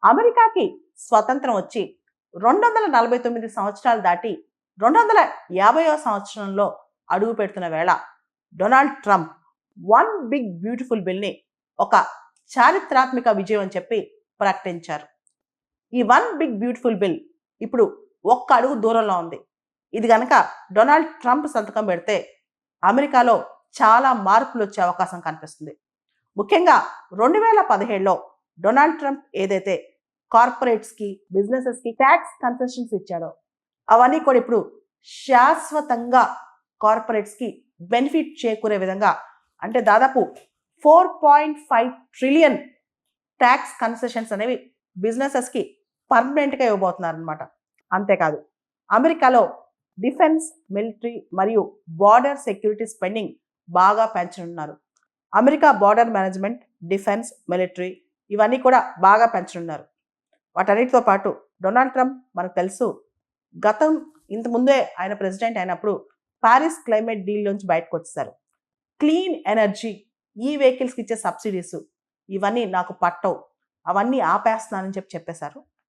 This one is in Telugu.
అమెరికాకి స్వతంత్రం వచ్చి 249 సంవత్సరాలు దాటి 250వ సంవత్సరంలో అడుగు పెడుతున్న వేళ Donald Trump one big beautiful బిల్ని ఒక చారిత్రాత్మక విజయం అని చెప్పి ప్రకటించారు. ఈ వన్ బిగ్ బ్యూటిఫుల్ బిల్ ఇప్పుడు ఒక్క అడుగు దూరంలో ఉంది. ఇది గనక డొనాల్డ్ ట్రంప్ సంతకం పెడితే అమెరికాలో చాలా మార్పులు వచ్చే అవకాశం కనిపిస్తుంది. ముఖ్యంగా 2017లో డొనాల్డ్ ట్రంప్ ఏదైతే కార్పొరేట్స్కి బిజినెసెస్కి ట్యాక్స్ కన్సెషన్స్ ఇచ్చాడో అవన్నీ కూడా ఇప్పుడు శాశ్వతంగా కార్పొరేట్స్కి బెనిఫిట్ చేకూరే విధంగా, అంటే దాదాపు 4.5 ట్రిలియన్ ట్యాక్స్ కన్సెషన్స్ అనేవి బిజినెసెస్కి పర్మనెంట్గా ఇవ్వబోతున్నారనమాట. అంతేకాదు అమెరికాలో డిఫెన్స్, మిలిటరీ మరియు బార్డర్ సెక్యూరిటీ స్పెండింగ్ బాగా పెంచనున్నారు. America border management, defence, military ఇవన్నీ కూడా బాగా పెంచనున్నారు. వాటన్నిటితో పాటు డొనాల్డ్ ట్రంప్ మనకు తెలుసు, ఇంతకుముందే ఆయన ప్రెసిడెంట్ అయినప్పుడు పారిస్ క్లైమేట్ డీల్ నుంచి బయటకు వచ్చేసారు. క్లీన్ ఎనర్జీ, ఈ వెహికల్స్కి ఇచ్చే సబ్సిడీస్ ఇవన్నీ నాకు పట్టవు, అవన్నీ ఆపేస్తున్నానని చెప్పేశారు.